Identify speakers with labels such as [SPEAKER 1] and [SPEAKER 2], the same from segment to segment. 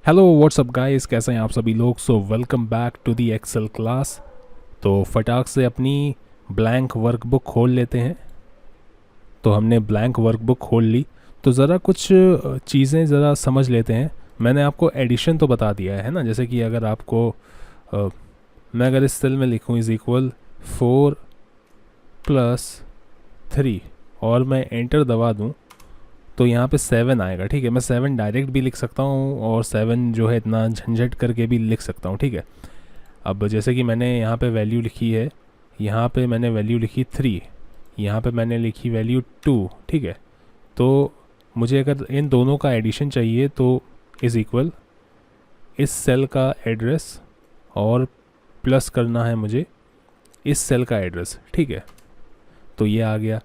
[SPEAKER 1] Hello what's up guys, कैसे हैं आप सभी लोग। So welcome back to the Excel class. तो फटाक से अपनी ब्लैंक वर्कबुक खोल लेते हैं। तो हमने ब्लैंक वर्कबुक खोल ली। तो ज़रा कुछ चीज़ें ज़रा समझ लेते हैं। मैंने आपको एडिशन तो बता दिया है ना, जैसे कि अगर आपको मैं अगर इस सेल में लिखूँ इज़ इक्वल 4+3 और मैं एंटर दबा दूँ तो यहाँ पे 7 आएगा। ठीक है, मैं 7 डायरेक्ट भी लिख सकता हूँ और 7 जो है इतना झंझट करके भी लिख सकता हूँ। ठीक है, अब जैसे कि मैंने यहाँ पे वैल्यू लिखी है, यहाँ पे मैंने वैल्यू लिखी 3, यहाँ पे मैंने लिखी वैल्यू 2। ठीक है, तो मुझे अगर इन दोनों का एडिशन चाहिए तो इज़ इक्वल इस सेल का एड्रेस और प्लस करना है मुझे इस सेल का एड्रेस। ठीक है, तो ये आ गया।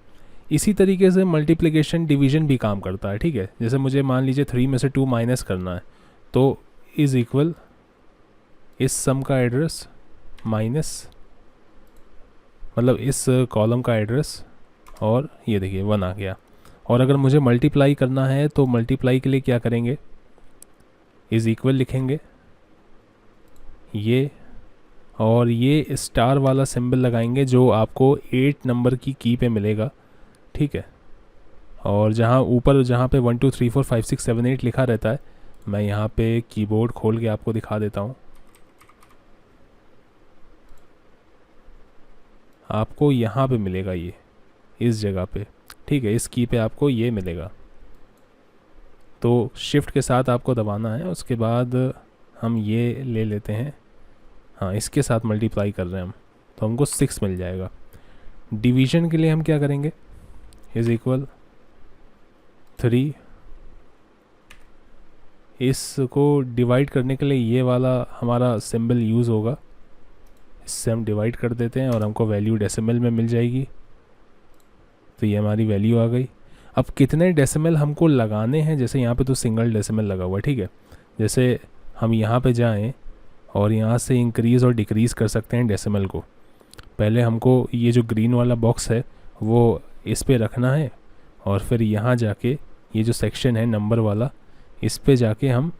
[SPEAKER 1] इसी तरीके से मल्टीप्लिकेशन डिवीजन भी काम करता है। ठीक है, जैसे मुझे मान लीजिए 3 में से 2 माइनस करना है तो इज़ इक्वल इस सम का एड्रेस माइनस मतलब इस कॉलम का एड्रेस, और ये देखिए 1 आ गया। और अगर मुझे मल्टीप्लाई करना है तो मल्टीप्लाई के लिए क्या करेंगे, इज़ इक्वल लिखेंगे ये, और ये स्टार वाला सिंबल लगाएंगे जो आपको 8 नंबर की की पे मिलेगा। ठीक है, और जहाँ ऊपर जहाँ पे 1 2 3 4 5 6 7 8 लिखा रहता है, मैं यहाँ पे कीबोर्ड खोल के आपको दिखा देता हूँ। आपको यहाँ पे मिलेगा ये इस जगह पे। ठीक है, इस की पे आपको ये मिलेगा। तो शिफ्ट के साथ आपको दबाना है, उसके बाद हम ये ले लेते हैं। हाँ, इसके साथ मल्टीप्लाई कर रहे हैं हम, तो हमको 6 मिल जाएगा। डिवीजन के लिए हम क्या करेंगे, इज़ इक्वल 3, इसको डिवाइड करने के लिए ये वाला हमारा सिंबल यूज़ होगा। इससे हम डिवाइड कर देते हैं और हमको वैल्यू डेसिमल में मिल जाएगी। तो ये हमारी वैल्यू आ गई। अब कितने डेसिमल हमको लगाने हैं, जैसे यहाँ पे तो सिंगल डेसिमल लगा हुआ है। ठीक है, जैसे हम यहाँ पे जाएं और यहाँ से इंक्रीज़ और डिक्रीज़ कर सकते हैं डेसिमल को। पहले हमको ये जो ग्रीन वाला बॉक्स है वो इस पे रखना है, और फिर यहाँ जाके ये जो सेक्शन है नंबर वाला, इस पे जाके हम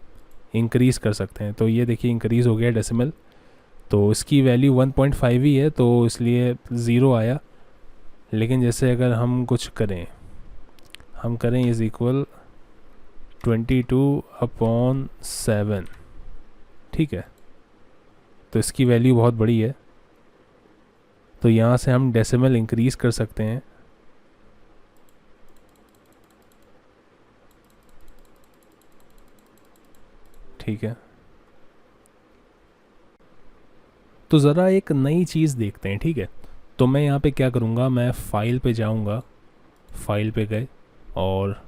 [SPEAKER 1] इंक्रीज़ कर सकते हैं। तो ये देखिए इंक्रीज़ हो गया डेसिमल, तो इसकी वैल्यू 1.5 ही है तो इसलिए 0 आया। लेकिन जैसे अगर हम कुछ करें, हम करें इज़ इक्वल 22/7। ठीक है, तो इसकी वैल्यू बहुत बड़ी है, तो यहाँ से हम डेसिमल इंक्रीज़ कर सकते हैं। ठीक है, तो ज़रा एक नई चीज़ देखते हैं। ठीक है, तो मैं यहाँ पे क्या करूँगा, मैं फ़ाइल पे जाऊँगा, फ़ाइल पे गए और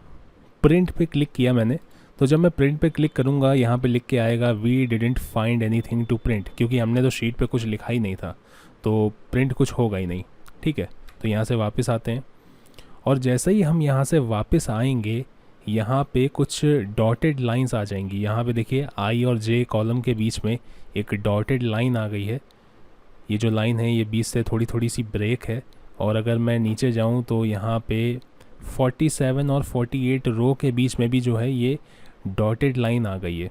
[SPEAKER 1] प्रिंट पे क्लिक किया मैंने। तो जब मैं प्रिंट पे क्लिक करूँगा, यहाँ पे लिख के आएगा we didn't find anything to print, क्योंकि हमने तो शीट पे कुछ लिखा ही नहीं था, तो प्रिंट कुछ होगा ही नहीं। ठीक है, तो यहाँ से वापस आते हैं, और जैसे ही हम यहाँ से वापस आएंगे, यहाँ पे कुछ डॉटेड लाइंस आ जाएंगी। यहाँ पे देखिए आई और जे कॉलम के बीच में एक डॉटेड लाइन आ गई है। ये जो लाइन है ये बीच से थोड़ी थोड़ी सी ब्रेक है, और अगर मैं नीचे जाऊँ तो यहाँ पे 47 और 48 रो के बीच में भी जो है ये डॉटेड लाइन आ गई है।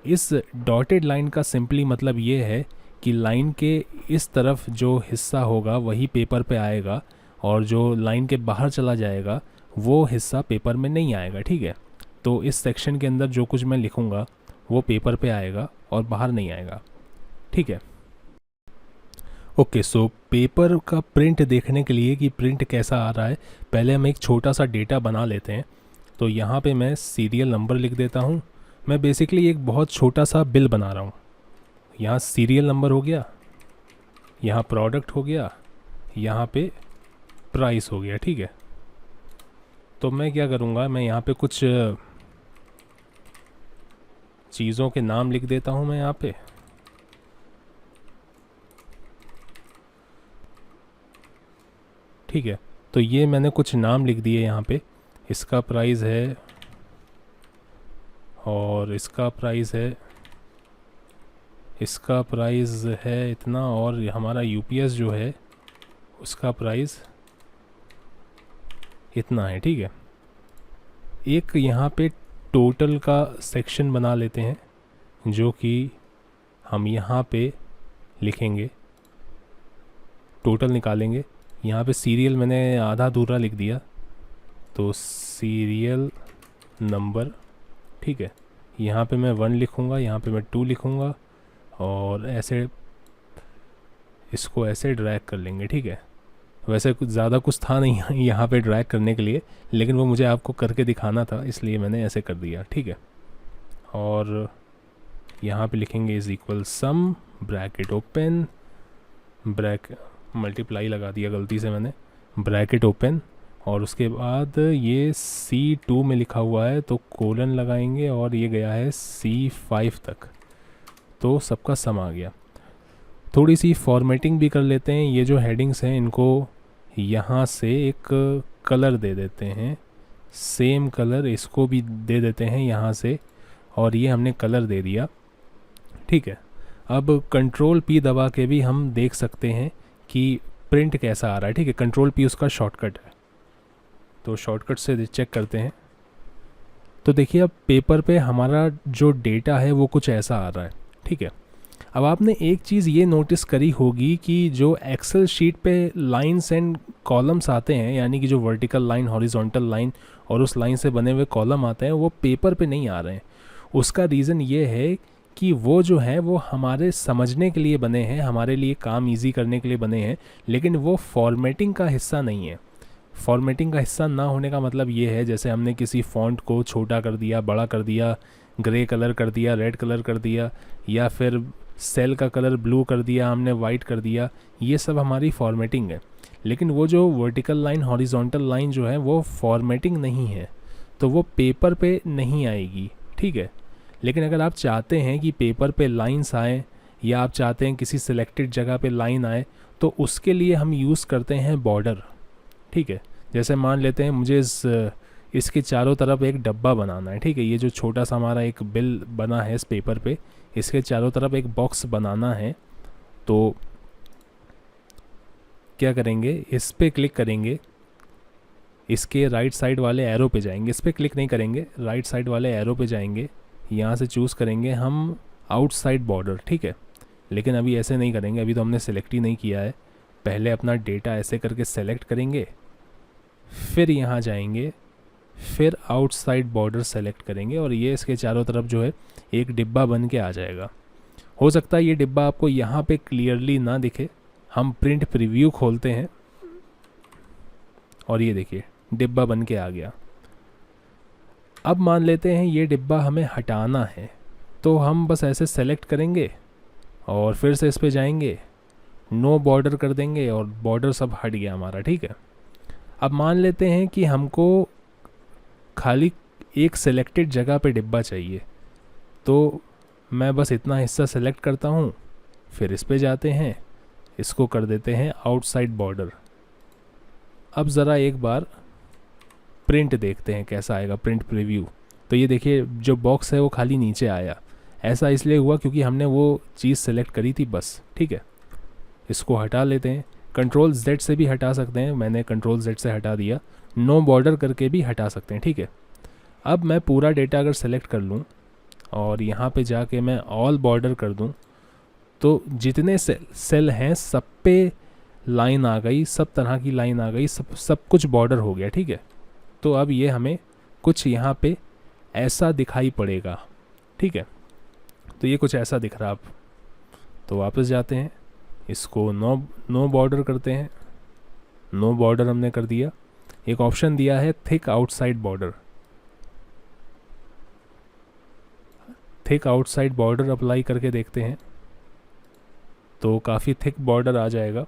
[SPEAKER 1] इस डॉटेड लाइन का सिंपली मतलब ये है कि लाइन के इस तरफ जो हिस्सा होगा वही पेपर पे आएगा, और जो लाइन के बाहर चला जाएगा वो हिस्सा पेपर में नहीं आएगा। ठीक है, तो इस सेक्शन के अंदर जो कुछ मैं लिखूँगा वो पेपर पे आएगा और बाहर नहीं आएगा। ठीक है, ओके। सो पेपर का प्रिंट देखने के लिए कि प्रिंट कैसा आ रहा है, पहले हम एक छोटा सा डेटा बना लेते हैं। तो यहाँ पे मैं सीरियल नंबर लिख देता हूँ। मैं बेसिकली एक बहुत छोटा सा बिल बना रहा हूँ। यहाँ सीरियल नंबर हो गया, यहाँ प्रोडक्ट हो गया, यहाँ पे प्राइस हो गया। ठीक है, तो मैं क्या करूँगा, मैं यहाँ पे कुछ चीज़ों के नाम लिख देता हूँ मैं यहाँ पे। ठीक है, तो ये मैंने कुछ नाम लिख दिए यहाँ पे। इसका प्राइस है, और इसका प्राइस है, इसका प्राइस है इतना, और हमारा यूपीएस जो है उसका प्राइस इतना है। ठीक है, एक यहाँ पे टोटल का सेक्शन बना लेते हैं। जो कि हम यहाँ पे लिखेंगे, टोटल निकालेंगे। यहाँ पे सीरियल मैंने आधा अधूरा लिख दिया, तो सीरियल नंबर, ठीक है। यहाँ पे मैं 1 लिखूँगा, यहाँ पे मैं 2 लिखूँगा, और ऐसे इसको ऐसे ड्रैग कर लेंगे, ठीक है। वैसे कुछ ज़्यादा कुछ था नहीं यहाँ पे ड्रैग करने के लिए, लेकिन वो मुझे आपको करके दिखाना था, इसलिए मैंने ऐसे कर दिया, ठीक है। और यहाँ पे लिखेंगे is equal some, bracket open, multiply लगा दिया गलती से मैंने, ब्रैकेट ओपन, और उसके बाद ये C2 में लिखा हुआ है तो कोलन लगाएंगे, और ये गया है C5 तक, तो सबका सम आ गया। थोड़ी सी फॉर्मेटिंग भी कर लेते हैं। ये जो हेडिंग्स हैं इनको यहाँ से एक कलर दे देते हैं, सेम कलर इसको भी दे देते हैं यहाँ से, और ये हमने कलर दे दिया, ठीक है। अब कंट्रोल P दबा के भी हम देख सकते हैं कि प्रिंट कैसा आ रहा है, ठीक है। कंट्रोल P उसका शॉर्टकट है, तो शॉर्टकट से चेक करते हैं। तो देखिए अब पेपर पे हमारा जो डेटा है वो कुछ ऐसा आ रहा है, ठीक है। अब आपने एक चीज़ ये नोटिस करी होगी कि जो एक्सेल शीट पे लाइंस एंड कॉलम्स आते हैं, यानी कि जो वर्टिकल लाइन, हॉरिजॉन्टल लाइन और उस लाइन से बने हुए कॉलम आते हैं, वो पेपर पे नहीं आ रहे हैं। उसका रीज़न ये है कि वो जो है वो हमारे समझने के लिए बने हैं, हमारे लिए काम इजी करने के लिए बने हैं, लेकिन वो फॉर्मेटिंग का हिस्सा नहीं है। फॉर्मेटिंग का हिस्सा ना होने का मतलब ये है, जैसे हमने किसी फ़ॉन्ट को छोटा कर दिया, बड़ा कर दिया, ग्रे कलर कर दिया, रेड कलर कर दिया, या फिर सेल का कलर ब्लू कर दिया, हमने वाइट कर दिया, ये सब हमारी फॉर्मेटिंग है। लेकिन वो जो वर्टिकल लाइन, हॉरिजॉन्टल लाइन जो है वो फॉर्मेटिंग नहीं है, तो वो पेपर पे नहीं आएगी, ठीक है। लेकिन अगर आप चाहते हैं कि पेपर पे लाइंस आए, या आप चाहते हैं किसी सिलेक्टेड जगह पे लाइन आए, तो उसके लिए हम यूज़ करते हैं बॉर्डर, ठीक है। जैसे मान लेते हैं मुझे इसके चारों तरफ एक डब्बा बनाना है, ठीक है। ये जो छोटा सा हमारा एक बिल बना है इस पेपर पे, इसके चारों तरफ एक बॉक्स बनाना है, तो क्या करेंगे, इस पे क्लिक करेंगे, इसके राइट साइड वाले एरो पे जाएंगे, इस पे क्लिक नहीं करेंगे, राइट साइड वाले एरो पे जाएंगे, यहाँ से चूज़ करेंगे हम आउटसाइड बॉर्डर, ठीक है। लेकिन अभी ऐसे नहीं करेंगे, अभी तो हमने सेलेक्ट ही नहीं किया है। पहले अपना डेटा ऐसे करके सेलेक्ट करेंगे, फिर यहाँ जाएंगे, फिर आउटसाइड बॉर्डर सेलेक्ट करेंगे, और ये इसके चारों तरफ जो है एक डिब्बा बन के आ जाएगा। हो सकता है ये डिब्बा आपको यहाँ पे क्लियरली ना दिखे। हम प्रिंट प्रीव्यू खोलते हैं, और ये देखिए डिब्बा बन के आ गया। अब मान लेते हैं ये डिब्बा हमें हटाना है, तो हम बस ऐसे सेलेक्ट करेंगे और फिर से इस पे जाएंगे, नो बॉर्डर कर देंगे, और बॉर्डर सब हट गया हमारा, ठीक है। अब मान लेते हैं कि हमको खाली एक सेलेक्टेड जगह पे डिब्बा चाहिए, तो मैं बस इतना हिस्सा सेलेक्ट करता हूँ, फिर इस पे जाते हैं, इसको कर देते हैं आउटसाइड बॉर्डर। अब ज़रा एक बार प्रिंट देखते हैं कैसा आएगा, प्रिंट प्रीव्यू। तो ये देखिए जो बॉक्स है वो खाली नीचे आया, ऐसा इसलिए हुआ क्योंकि हमने वो चीज़ सेलेक्ट करी थी बस, ठीक है। इसको हटा लेते हैं, कंट्रोल Z से भी हटा सकते हैं, मैंने कंट्रोल Z से हटा दिया, नो बॉर्डर करके भी हटा सकते हैं, ठीक है। अब मैं पूरा डेटा अगर सेलेक्ट कर लूँ और यहाँ पे जाके मैं ऑल बॉर्डर कर दूँ, तो जितने सेल हैं सब पे लाइन आ गई, सब तरह की लाइन आ गई, सब कुछ बॉर्डर हो गया, ठीक है। तो अब ये हमें कुछ यहाँ पे ऐसा दिखाई पड़ेगा, ठीक है। तो ये कुछ ऐसा दिख रहा अब। तो वापस जाते हैं, इसको नो बॉर्डर करते हैं, नो बॉर्डर हमने कर दिया। एक ऑप्शन दिया है thick outside border, thick outside border apply करके देखते हैं, तो काफ़ी थिक बॉर्डर आ जाएगा।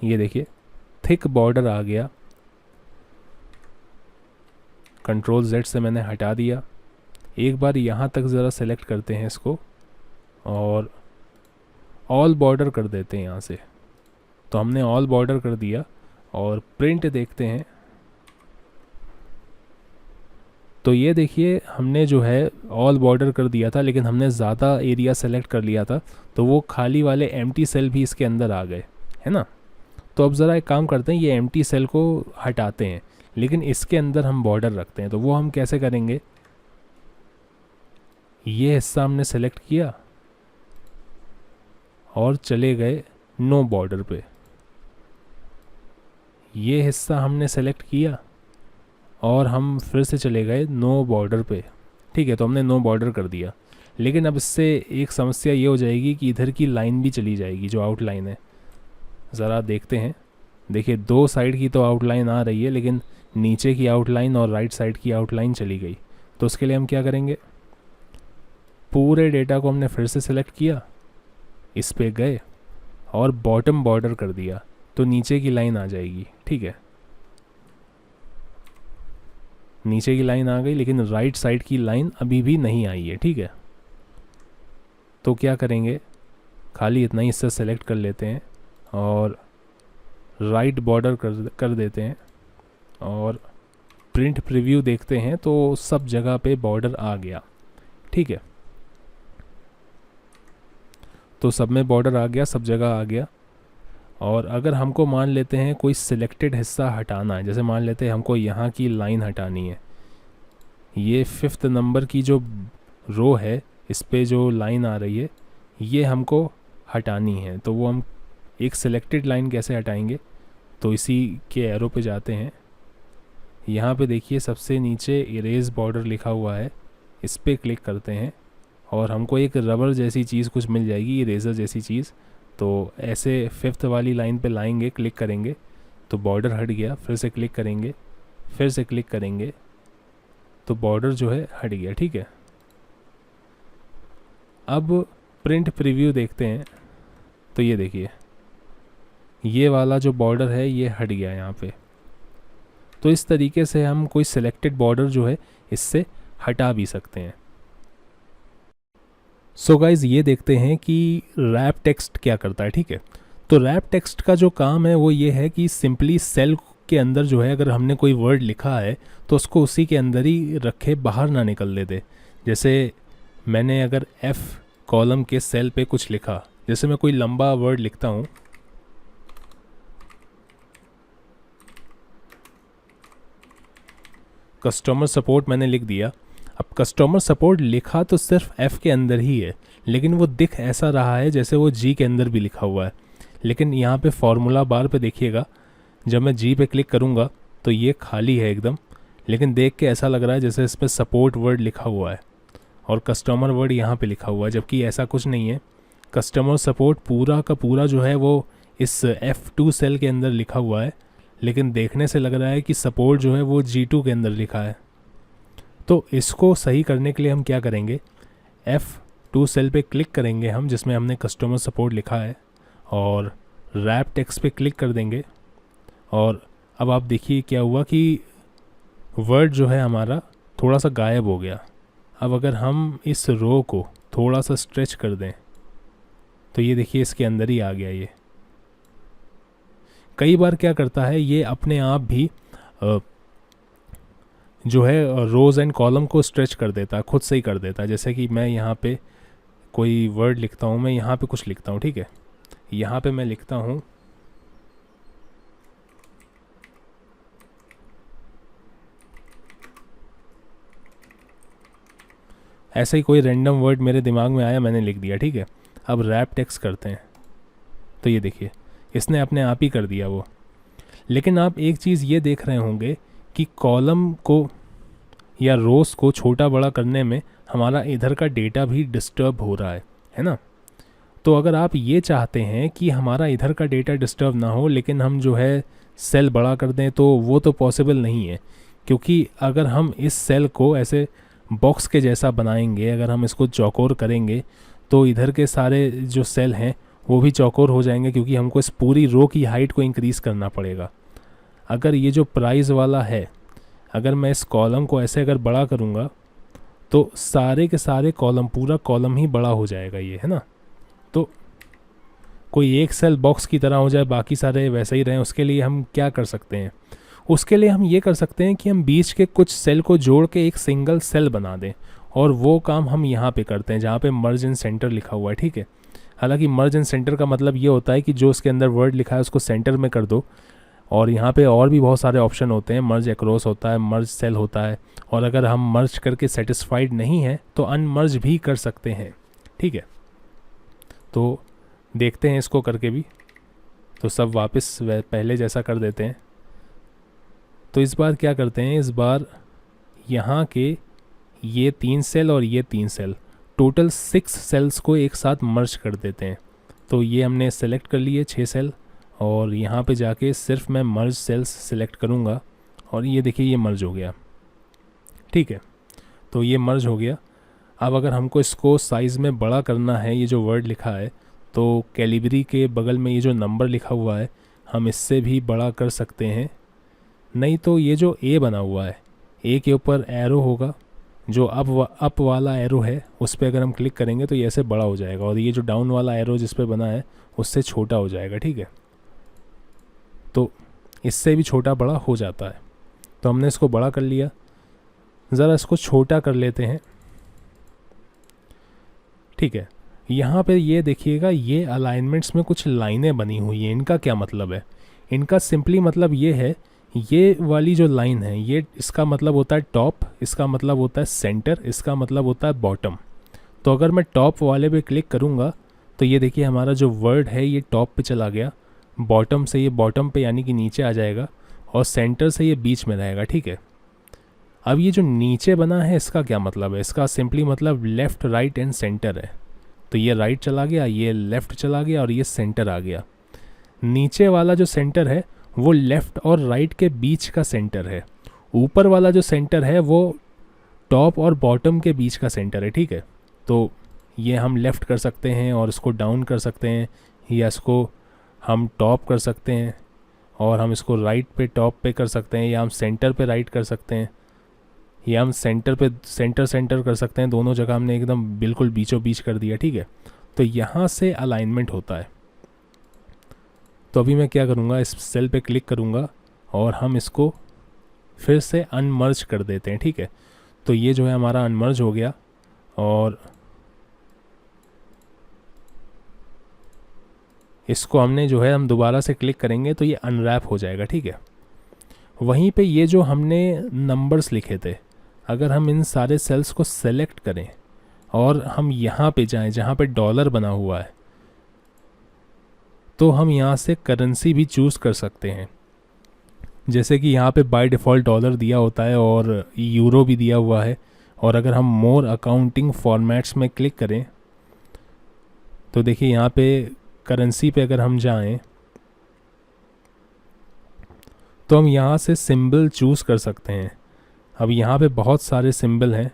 [SPEAKER 1] ये देखिए थिक बॉर्डर आ गया, कंट्रोल Z से मैंने हटा दिया। एक बार यहाँ तक ज़रा सेलेक्ट करते हैं इसको, और ऑल बॉर्डर कर देते हैं यहाँ से। तो हमने ऑल बॉर्डर कर दिया, और प्रिंट देखते हैं, तो ये देखिए हमने जो है ऑल बॉर्डर कर दिया था, लेकिन हमने ज़्यादा एरिया सेलेक्ट कर लिया था, तो वो खाली वाले एम्प्टी सेल भी इसके अंदर आ गए, है ना। तो अब ज़रा एक काम करते हैं, ये एम्प्टी सेल को हटाते हैं, लेकिन इसके अंदर हम बॉर्डर रखते हैं। तो वो हम कैसे करेंगे, ये हिस्सा हमने सेलेक्ट किया और चले गए नो बॉर्डर पे। ये हिस्सा हमने सेलेक्ट किया और हम फिर से चले गए नो बॉर्डर पे। ठीक है, तो हमने नो बॉर्डर कर दिया। लेकिन अब इससे एक समस्या ये हो जाएगी कि इधर की लाइन भी चली जाएगी, जो आउटलाइन है। ज़रा देखते हैं। देखिए, दो साइड की तो आउटलाइन आ रही है, लेकिन नीचे की आउटलाइन और राइट साइड की आउटलाइन चली गई। तो उसके लिए हम क्या करेंगे, पूरे डेटा को हमने फिर से सिलेक्ट किया, इस पे गए और बॉटम बॉर्डर कर दिया, तो नीचे की लाइन आ जाएगी। ठीक है, नीचे की लाइन आ गई, लेकिन राइट साइड की लाइन अभी भी नहीं आई है। ठीक है, तो क्या करेंगे, खाली इतना ही हिस्सा सेलेक्ट कर लेते हैं और राइट बॉर्डर कर देते हैं और प्रिंट प्रीव्यू देखते हैं तो सब जगह पे बॉर्डर आ गया। ठीक है, तो सब में बॉर्डर आ गया, सब जगह आ गया। और अगर हमको मान लेते हैं कोई सिलेक्टेड हिस्सा हटाना है, जैसे मान लेते हैं हमको यहाँ की लाइन हटानी है, ये 5th नंबर की जो रो है इस पे जो लाइन आ रही है ये हमको हटानी है, तो वो हम एक सिलेक्टेड लाइन कैसे हटाएंगे, तो इसी के एरो पे जाते हैं। यहाँ पे देखिए सबसे नीचे इरेज बॉर्डर लिखा हुआ है, इस पे क्लिक करते हैं और हमको एक रबर जैसी चीज़ कुछ मिल जाएगी, इरेज़र जैसी चीज़। तो ऐसे 5th वाली लाइन पे लाएंगे, क्लिक करेंगे तो बॉर्डर हट गया, फिर से क्लिक करेंगे, फिर से क्लिक करेंगे तो बॉर्डर जो है हट गया। ठीक है, अब प्रिंट प्रीव्यू देखते हैं तो ये देखिए ये वाला जो बॉर्डर है ये हट गया यहाँ पे। तो इस तरीके से हम कोई सिलेक्टेड बॉर्डर जो है इससे हटा भी सकते हैं। सो गाइज, ये देखते हैं कि रैप टेक्स्ट क्या करता है। ठीक है, तो रैप टेक्स्ट का जो काम है वो ये है कि सिंपली सेल के अंदर जो है अगर हमने कोई वर्ड लिखा है तो उसको उसी के अंदर ही रखे, बाहर ना निकलने दे। जैसे मैंने अगर F कॉलम के सेल पे कुछ लिखा, जैसे मैं कोई लंबा वर्ड लिखता हूँ, कस्टमर सपोर्ट मैंने लिख दिया। अब कस्टमर सपोर्ट लिखा तो सिर्फ F के अंदर ही है, लेकिन वो दिख ऐसा रहा है जैसे वो G के अंदर भी लिखा हुआ है। लेकिन यहाँ पे फॉर्मूला बार पे देखिएगा, जब मैं G पे क्लिक करूँगा तो ये खाली है एकदम, लेकिन देख के ऐसा लग रहा है जैसे इस पर सपोर्ट वर्ड लिखा हुआ है और कस्टमर वर्ड यहाँ पे लिखा हुआ है, जबकि ऐसा कुछ नहीं है। कस्टमर सपोर्ट पूरा का पूरा जो है वो इस F2 सेल के अंदर लिखा हुआ है, लेकिन देखने से लग रहा है कि सपोर्ट जो है वो G2 के अंदर लिखा है। तो इसको सही करने के लिए हम क्या करेंगे, F2 सेल पे क्लिक करेंगे हम, जिसमें हमने कस्टमर सपोर्ट लिखा है, और रैप टेक्स्ट पे क्लिक कर देंगे। और अब आप देखिए क्या हुआ कि वर्ड जो है हमारा थोड़ा सा गायब हो गया। अब अगर हम इस रो को थोड़ा सा स्ट्रेच कर दें तो ये देखिए इसके अंदर ही आ गया। ये कई बार क्या करता है, ये अपने आप भी जो है रोज़ एंड कॉलम को स्ट्रेच कर देता है, खुद से ही कर देता है। जैसे कि मैं यहाँ पे कोई वर्ड लिखता हूँ, मैं यहाँ पे कुछ लिखता हूँ, ठीक है, यहाँ पे मैं लिखता हूँ ऐसे ही कोई रैंडम वर्ड मेरे दिमाग में आया, मैंने लिख दिया, ठीक है। अब रैप टेक्स्ट करते हैं तो ये देखिए इसने अपने आप ही कर दिया वो। लेकिन आप एक चीज़ ये देख रहे होंगे कि कॉलम को या रोज़ को छोटा बड़ा करने में हमारा इधर का डेटा भी डिस्टर्ब हो रहा है ना। तो अगर आप ये चाहते हैं कि हमारा इधर का डेटा डिस्टर्ब ना हो, लेकिन हम जो है सेल बड़ा कर दें, तो वो तो पॉसिबल नहीं है, क्योंकि अगर हम इस सेल को ऐसे बॉक्स के जैसा बनाएंगे, अगर हम इसको चौकोर करेंगे तो इधर के सारे जो सेल हैं वो भी चौकोर हो जाएंगे, क्योंकि हमको इस पूरी रो की हाइट को इंक्रीज़ करना पड़ेगा। अगर ये जो प्राइस वाला है, अगर मैं इस कॉलम को ऐसे अगर बड़ा करूँगा तो सारे के सारे कॉलम, पूरा कॉलम ही बड़ा हो जाएगा ये, है ना। तो कोई एक सेल बॉक्स की तरह हो जाए, बाकी सारे वैसे ही रहें, उसके लिए हम क्या कर सकते हैं, उसके लिए हम ये कर सकते हैं कि हम बीच के कुछ सेल को जोड़ के एक सिंगल सेल बना दें, और वो काम हम यहाँ पे करते हैं जहाँ पे मर्ज इन सेंटर लिखा हुआ है, ठीक है। हालांकि मर्ज इन सेंटर का मतलब ये होता है कि जो उसके अंदर वर्ड लिखा है उसको सेंटर में कर दो, और यहाँ पे और भी बहुत सारे ऑप्शन होते हैं, मर्ज एक्रॉस होता है, मर्ज सेल होता है, और अगर हम मर्ज करके सेटिस्फाइड नहीं हैं तो अनमर्ज भी कर सकते हैं, ठीक है। तो देखते हैं इसको करके भी। तो सब वापस पहले जैसा कर देते हैं। तो इस बार क्या करते हैं, इस बार यहाँ के ये 3 सेल और ये 3 सेल, टोटल 6 सेल्स को एक साथ मर्ज कर देते हैं। तो ये हमने सेलेक्ट कर लिए 6 सेल, और यहाँ पे जाके सिर्फ मैं मर्ज सेल्स सेलेक्ट करूँगा, और ये देखिए ये मर्ज हो गया, ठीक है। तो ये मर्ज हो गया। अब अगर हमको इसको साइज़ में बड़ा करना है, ये जो वर्ड लिखा है, तो कैलिबरी के बगल में ये जो नंबर लिखा हुआ है हम इससे भी बड़ा कर सकते हैं। नहीं तो ये जो ए बना हुआ है, ए के ऊपर एरो होगा, जो अप वाला एरो है उस पर अगर हम क्लिक करेंगे तो ये ऐसे बड़ा हो जाएगा, और ये जो डाउन वाला एरो जिस पे बना है उससे छोटा हो जाएगा, ठीक है। तो इससे भी छोटा बड़ा हो जाता है। तो हमने इसको बड़ा कर लिया, ज़रा इसको छोटा कर लेते हैं, ठीक है। यहाँ पे ये देखिएगा, ये अलाइनमेंट्स में कुछ लाइनें बनी हुई हैं। इनका क्या मतलब है? इनका सिंपली मतलब ये है, ये वाली जो लाइन है ये, इसका मतलब होता है टॉप, इसका मतलब होता है सेंटर, इसका मतलब होता है बॉटम। तो अगर मैं टॉप वाले पे क्लिक करूँगा तो ये देखिए हमारा जो वर्ड है ये टॉप पे चला गया, बॉटम से ये बॉटम पे यानी कि नीचे आ जाएगा, और सेंटर से ये बीच में रहेगा, ठीक है। अब ये जो नीचे बना है इसका क्या मतलब है? इसका सिंपली मतलब लेफ़्ट, राइट एंड सेंटर है। तो ये राइट चला गया, ये लेफ़्ट चला गया, और ये सेंटर आ गया। नीचे वाला जो सेंटर है वो लेफ़्ट और राइट के बीच का सेंटर है। ऊपर वाला जो सेंटर है वो टॉप और बॉटम के बीच का सेंटर है, ठीक है। तो ये हम लेफ़्ट कर सकते हैं और इसको डाउन कर सकते हैं, या इसको हम टॉप कर सकते हैं और हम इसको राइट पे टॉप पे कर सकते हैं, या हम सेंटर पे राइट कर सकते हैं, या हम सेंटर पे सेंटर कर सकते हैं। दोनों जगह हमने एकदम बिल्कुल बीचों बीच कर दिया, ठीक है। तो यहाँ से अलाइनमेंट होता है। तो अभी मैं क्या करूँगा, इस सेल पे क्लिक करूँगा और हम इसको फिर से अनमर्ज कर देते हैं, ठीक है। तो ये जो है हमारा अनमर्ज हो गया, और इसको हमने जो है हम दोबारा से क्लिक करेंगे तो ये अनरैप हो जाएगा, ठीक है। वहीं पे ये जो हमने नंबर्स लिखे थे, अगर हम इन सारे सेल्स को सेलेक्ट करें और हम यहाँ पे जाएं जहाँ पे डॉलर बना हुआ है, तो हम यहाँ से करेंसी भी चूज़ कर सकते हैं। जैसे कि यहाँ पे बाय डिफ़ॉल्ट डॉलर दिया होता है और यूरो भी दिया हुआ है। और अगर हम मोर अकाउंटिंग फॉर्मेट्स में क्लिक करें तो देखिए यहाँ पे करेंसी पे अगर हम जाएं तो हम यहाँ से सिंबल चूज़ कर सकते हैं। अब यहाँ पे बहुत सारे सिंबल हैं,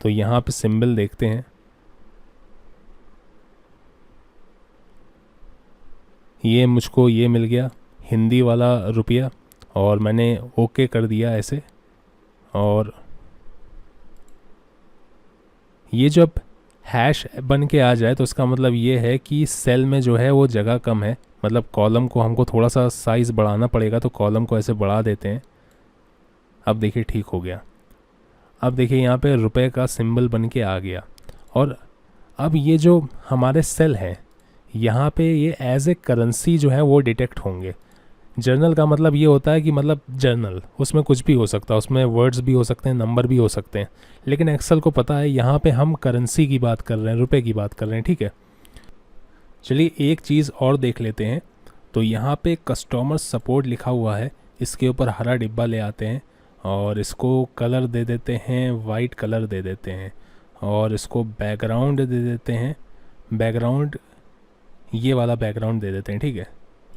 [SPEAKER 1] तो यहाँ पे सिंबल देखते हैं। ये मुझको ये मिल गया हिंदी वाला रुपया, और मैंने ओके कर दिया ऐसे। और ये जब हैश बन के आ जाए तो इसका मतलब ये है कि सेल में जो है वो जगह कम है, मतलब कॉलम को हमको थोड़ा सा साइज़ बढ़ाना पड़ेगा। तो कॉलम को ऐसे बढ़ा देते हैं। अब देखिए ठीक हो गया। अब देखिए यहाँ पे रुपए का सिंबल बन के आ गया। और अब ये जो हमारे सेल हैं यहाँ पे ये एज ए करेंसी जो है वो डिटेक्ट होंगे। जर्नल का मतलब ये होता है कि मतलब जर्नल, उसमें कुछ भी हो सकता है, उसमें वर्ड्स भी हो सकते हैं, नंबर भी हो सकते हैं। लेकिन एक्सेल को पता है यहाँ पे हम करेंसी की बात कर रहे हैं, रुपए की बात कर रहे हैं, ठीक है। चलिए एक चीज़ और देख लेते हैं। तो यहाँ पे कस्टमर सपोर्ट लिखा हुआ है, इसके ऊपर हरा डिब्बा ले आते हैं और इसको कलर दे देते हैं, वाइट कलर दे देते हैं, और इसको बैकग्राउंड दे देते हैं। बैकग्राउंड ये वाला बैकग्राउंड दे देते हैं, ठीक है।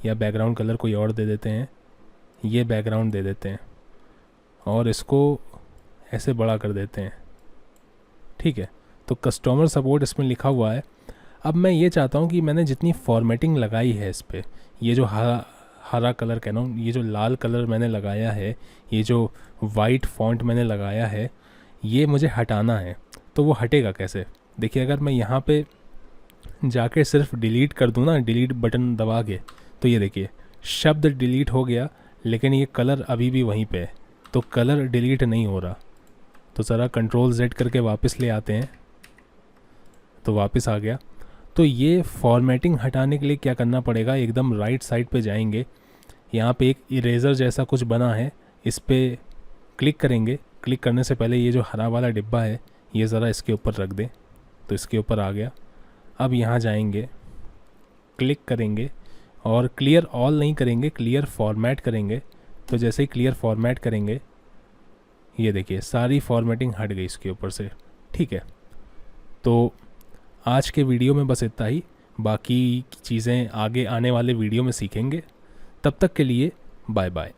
[SPEAKER 1] या बैकग्राउंड कलर कोई और दे देते हैं, ये बैकग्राउंड दे देते हैं, और इसको ऐसे बड़ा कर देते हैं, ठीक है। तो कस्टमर सपोर्ट इसमें लिखा हुआ है। अब मैं ये चाहता हूँ कि मैंने जितनी फॉर्मेटिंग लगाई है इस पर, ये जो हरा कलर कह रहा हूँ, ये जो लाल कलर मैंने लगाया है, ये जो वाइट फॉन्ट मैंने लगाया है, ये मुझे हटाना है। तो वो हटेगा कैसे? देखिए अगर मैं यहाँ पे जाके सिर्फ डिलीट कर दूँ ना, डिलीट बटन दबा के, तो ये देखिए शब्द डिलीट हो गया, लेकिन ये कलर अभी भी वहीं पे है। तो कलर डिलीट नहीं हो रहा। तो ज़रा कंट्रोल Z करके वापस ले आते हैं, तो वापस आ गया। तो ये फॉर्मेटिंग हटाने के लिए क्या करना पड़ेगा, एकदम राइट साइड पे जाएंगे, यहाँ पे एक इरेज़र जैसा कुछ बना है, इस पर क्लिक करेंगे। क्लिक करने से पहले ये जो हरा वाला डिब्बा है ये ज़रा इसके ऊपर रख दें, तो इसके ऊपर आ गया। अब यहाँ जाएंगे, क्लिक करेंगे और क्लियर ऑल नहीं करेंगे, क्लियर फॉर्मेट करेंगे। तो जैसे ही क्लियर फॉर्मेट करेंगे ये देखिए सारी फॉर्मेटिंग हट गई इसके ऊपर से। ठीक है, तो आज के वीडियो में बस इतना ही, बाकी चीज़ें आगे आने वाले वीडियो में सीखेंगे। तब तक के लिए बाय बाय।